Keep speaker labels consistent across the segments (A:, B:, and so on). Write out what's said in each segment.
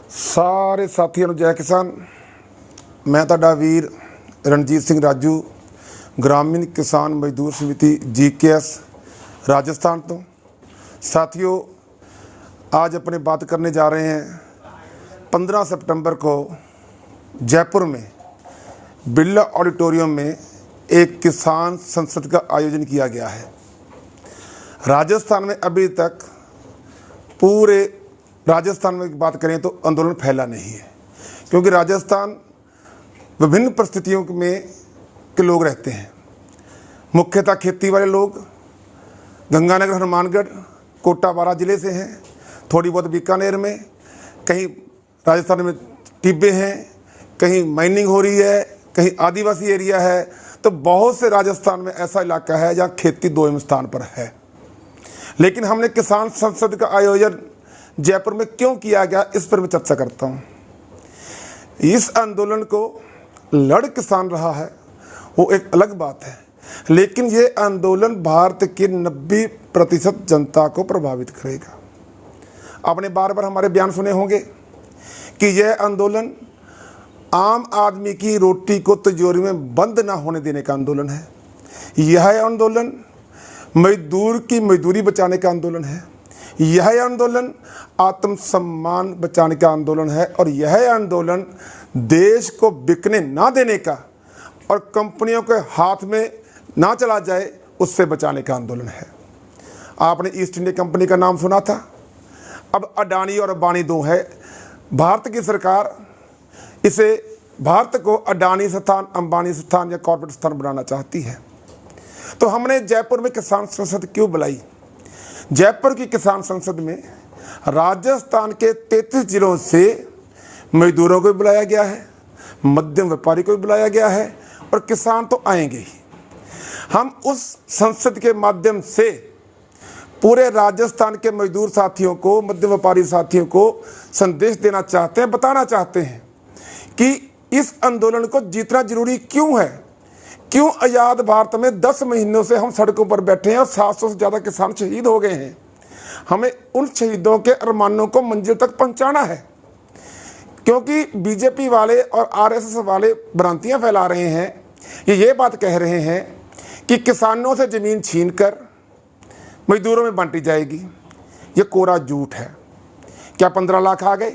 A: ਸਾਰੇ ਸਾਥੀਆਂ ਨੂੰ ਜੈ ਕਿਸਾਨ। ਮੈਂ ਤੁਹਾਡਾ ਵੀਰ रणजीत सिंह राजू ग्रामीण किसान मजदूर समिति GKS राजस्थान तो। साथियों, आज अपने बात करने जा रहे हैं 15 सितंबर को जयपुर में बिरला ऑडिटोरियम में एक किसान संसद का आयोजन किया गया है। राजस्थान में अभी तक पूरे राजस्थान में बात करें तो आंदोलन फैला नहीं है, क्योंकि राजस्थान विभिन्न परिस्थितियों में के लोग रहते हैं। मुख्यतः खेती वाले लोग गंगानगर, हनुमानगढ़, कोटा, बारां जिले से हैं, थोड़ी बहुत बीकानेर में, कहीं राजस्थान में टिब्बे हैं, कहीं माइनिंग हो रही है, कहीं आदिवासी एरिया है। तो बहुत से राजस्थान में ऐसा इलाका है जहाँ खेती 2वें स्थान पर है। लेकिन हमने किसान संसद का आयोजन जयपुर में क्यों किया गया, इस पर मैं चर्चा करता हूँ। इस आंदोलन को लड़ किसान रहा है वो एक अलग बात है, लेकिन ये आंदोलन भारत की 90% जनता को प्रभावित करेगा। आपने बार बार हमारे बयान सुने होंगे कि यह आंदोलन आम आदमी की रोटी को तिजोरी में बंद ना होने देने का आंदोलन है। यह आंदोलन मजदूर की मजदूरी बचाने का आंदोलन है। यह आंदोलन आत्मसम्मान बचाने का आंदोलन है, और यह आंदोलन देश को बिकने ना देने का और कंपनियों के हाथ में ना चला जाए उससे बचाने का आंदोलन है। आपने ईस्ट इंडिया कंपनी का नाम सुना था, अब अडानी और अंबानी दो है। भारत की सरकार इसे भारत को अडानी स्थान, अंबानी स्थान या कॉर्पोरेट स्थान बनाना चाहती है। तो हमने जयपुर में किसान संसद क्यों बुलाई? जयपुर की किसान संसद में राजस्थान के 33 जिलों से मजदूरों को भी बुलाया गया है, मध्यम व्यापारी को भी बुलाया गया है, और किसान तो आएंगे ही। हम उस संसद के माध्यम से पूरे राजस्थान के मजदूर साथियों को, मध्यम व्यापारी साथियों को संदेश देना चाहते हैं, बताना चाहते हैं कि इस आंदोलन को जीतना जरूरी क्यों है। क्यों आज़ाद भारत में 10 महीनों से हम सड़कों पर बैठे हैं और 700 से ज़्यादा किसान शहीद हो गए हैं। हमें उन शहीदों के अरमानों को मंजिल तक पहुंचाना है, क्योंकि बीजेपी वाले और RSS वाले भ्रांतियां फैला रहे हैं। ये बात कह रहे हैं कि किसानों से ज़मीन छीनकर मजदूरों में बांटी जाएगी। ये कोरा झूठ है। क्या 15 लाख आ गए?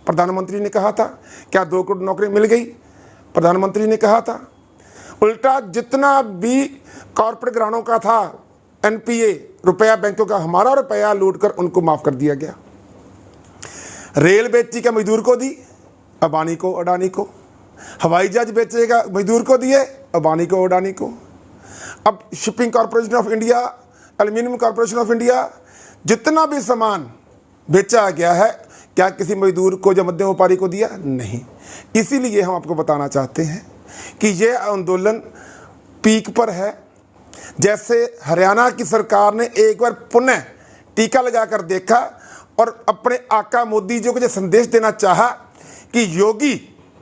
A: प्रधानमंत्री ने कहा था। क्या 2 करोड़ नौकरी मिल गई? प्रधानमंत्री ने कहा था। उल्टा जितना भी कॉर्पोरेट घरानों का था NPA रुपया, बैंकों का हमारा रुपया लूटकर उनको माफ़ कर दिया गया। रेल बेची क्या मजदूर को दी? अंबानी को, अडानी को। हवाई जहाज बेचेगा मजदूर को दिए, अंबानी को, अडानी को। अब shipping corporation of India, aluminium corporation of India, जितना भी सामान बेचा गया है, क्या किसी मजदूर को या मध्यम व्यापारी को दिया? नहीं। इसीलिए हम आपको बताना चाहते हैं कि यह आंदोलन पीक पर है। जैसे हरियाणा की सरकार ने एक बार पुनः टीका लगाकर देखा और अपने आका मोदी जी को ये संदेश देना चाहा कि योगी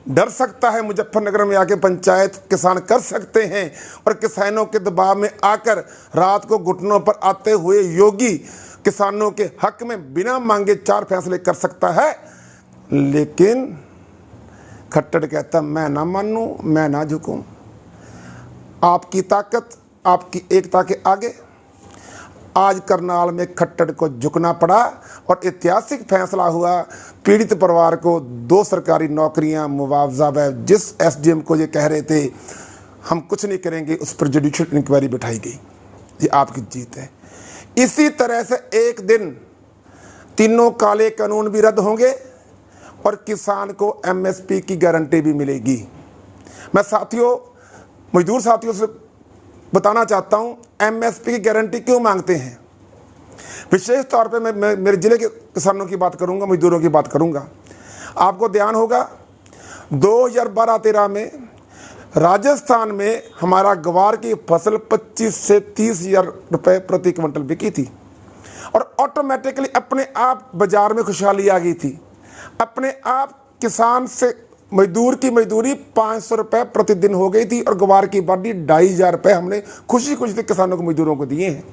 A: डर सकता है, मुजफ्फरनगर में आके पंचायत किसान कर सकते हैं, और किसानों के दबाव में आकर रात को घुटनों पर आते हुए योगी किसानों के हक में बिना मांगे 4 फैसले कर सकता है। लेकिन खट्टर कहता मैं ना मानूं, मैं ना झुकूं। आपकी ताकत, आपकी एकता के आगे आज करनाल में खट्टर को झुकना पड़ा, और ऐतिहासिक फैसला हुआ। पीड़ित परिवार को 2 सरकारी नौकरियां, मुआवजा। जिस SDM को ये कह रहे थे हम कुछ नहीं करेंगे, उस पर जुडिशियल इंक्वायरी बिठाई गई। ये आपकी जीत है। इसी तरह से एक दिन तीनों काले कानून भी रद्द होंगे और किसान को MSP की गारंटी भी मिलेगी। मैं साथियों, मजदूर साथियों से बताना चाहता हूं MSP की गारंटी क्यों मांगते हैं। विशेष तौर पे मैं मेरे ज़िले के किसानों की बात करूंगा, मजदूरों की बात करूंगा। आपको ध्यान होगा 2012-13 में राजस्थान में हमारा ग्वार की फसल 25 से 30 हज़ार रुपये प्रति क्विंटल बिकी थी, और ऑटोमेटिकली अपने आप बाजार में खुशहाली आ गई थी। अपने आप किसान से मजदूर की मजदूरी 500 रुपये प्रतिदिन हो गई थी, और ग्वार की बाडी 2500 रुपये हमने खुशी खुशी से किसानों को, मजदूरों को दिए हैं।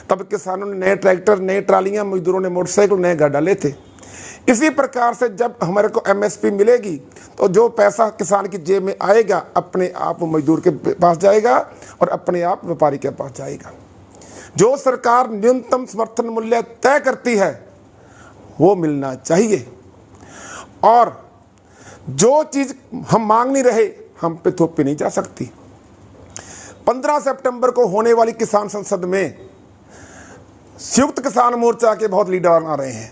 A: तब किसानों ने नए ट्रैक्टर, नए ट्रालियाँ, मजदूरों ने मोटरसाइकिल, नए घर डाले थे। इसी प्रकार से जब हमारे को एमएसपी मिलेगी तो जो पैसा किसान की जेब में आएगा अपने आप मजदूर के पास जाएगा और अपने आप व्यापारी के पास जाएगा। जो सरकार न्यूनतम समर्थन मूल्य तय करती है वो मिलना चाहिए, और जो चीज हम मांग नहीं रहे हम पे थोपी नहीं जा सकती। 15 सितंबर को होने वाली किसान संसद में संयुक्त किसान मोर्चा के बहुत लीडर आ रहे हैं।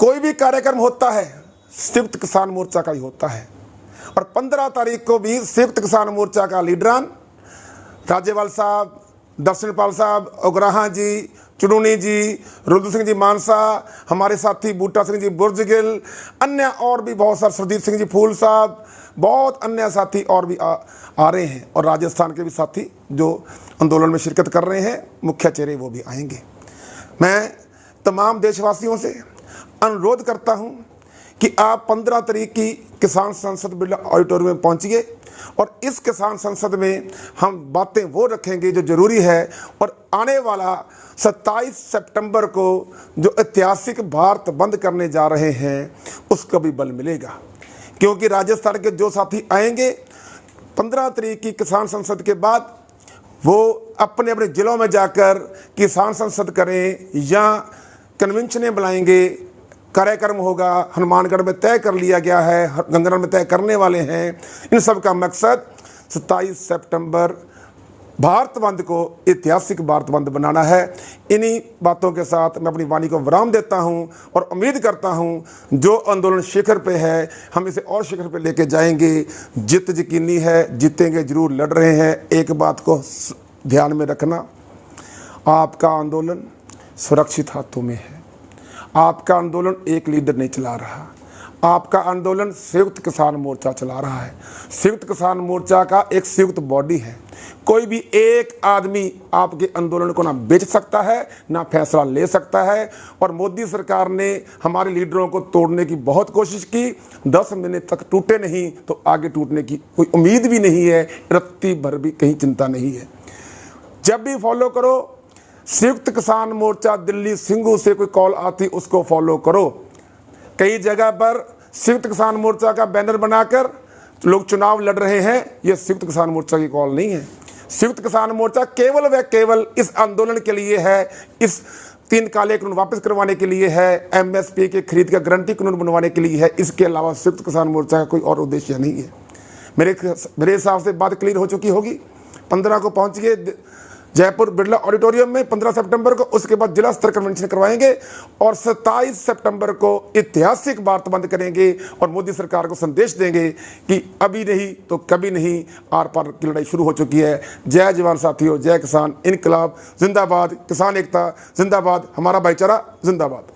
A: कोई भी कार्यक्रम होता है संयुक्त किसान मोर्चा का ही होता है, और 15 तारीख को भी संयुक्त किसान मोर्चा का लीडरान राज्यपाल साहब, दर्शनपाल साहब, उग्राहा जी, चुनूनी जी, रुद्र सिंह जी मानसा, हमारे साथी बूटा सिंह जी बुर्जगिल, अन्य और भी बहुत सारे, सुरजीत सिंह जी फूल साहब, बहुत अन्य साथी और भी आ रहे हैं, और राजस्थान के भी साथी जो आंदोलन में शिरकत कर रहे हैं, मुख्य चेहरे वो भी आएंगे। मैं तमाम देशवासियों से अनुरोध करता हूं कि आप 15 तारीख की किसान संसद बिरला ऑडिटोरियम में पहुंचिए, और इस किसान संसद में हम बातें वो रखेंगे जो जरूरी है, और आने वाला 27 सितंबर को जो ऐतिहासिक भारत बंद करने जा रहे हैं उसका भी बल मिलेगा, क्योंकि राजस्थान के जो साथी आएंगे 15 तारीख की किसान संसद के बाद वो अपने अपने जिलों में जाकर किसान संसद करें या कन्वेंशनें बुलाएंगे, कार्यक्रम होगा, हनुमानगढ़ में तय कर लिया गया है, गंगानगर में तय करने वाले हैं। इन सब का मकसद 27 सितंबर भारत बंद को ऐतिहासिक भारत बंद बनाना है। इन्हीं बातों के साथ मैं अपनी वाणी को विराम देता हूं, और उम्मीद करता हूं जो आंदोलन शिखर पे है हम इसे और शिखर पे लेके जाएंगे। जीत यकीनी है, जीतेंगे जरूर, लड़ रहे हैं। एक बात को ध्यान में रखना, आपका आंदोलन सुरक्षित हाथों में है। आपका आंदोलन एक लीडर नहीं चला रहा, आपका आंदोलन संयुक्त किसान मोर्चा चला रहा है। संयुक्त किसान मोर्चा का एक संयुक्त बॉडी है। कोई भी एक आदमी आपके आंदोलन को ना बेच सकता है, ना फैसला ले सकता है। और मोदी सरकार ने हमारे लीडरों को तोड़ने की बहुत कोशिश की, 10 महीने तक टूटे नहीं, तो आगे टूटने की कोई उम्मीद भी नहीं है, रत्ती भर भी कहीं चिंता नहीं है। जब भी फॉलो करो, संयुक्त किसान मोर्चा दिल्ली सिंघू से कोई कॉल आती उसको फॉलो करो। कई जगह पर संयुक्त किसान मोर्चा का बैनर बनाकर लोग चुनाव लड़ रहे हैं, यह संयुक्त किसान मोर्चा की कॉल नहीं है। संयुक्त किसान मोर्चा केवल व केवल इस आंदोलन के लिए है, इस 3 काले कानून वापस करवाने के लिए है, एमएसपी के खरीद का गारंटी कानून बनवाने के लिए है। इसके अलावा संयुक्त किसान मोर्चा का कोई और उद्देश्य नहीं है। मेरे हिसाब से बात क्लियर हो चुकी होगी। 15 को पहुंचिए जयपुर बिरला ऑडिटोरियम में 15 सितंबर को, उसके बाद जिला स्तर कन्वेंशन करवाएंगे, और 27 सितंबर को ऐतिहासिक भारत बंद करेंगे और मोदी सरकार को संदेश देंगे कि अभी नहीं तो कभी नहीं, आर पार की लड़ाई शुरू हो चुकी है। जय जवान साथियों, जय किसान, इनकलाब जिंदाबाद, किसान एकता जिंदाबाद, हमारा भाईचारा जिंदाबाद।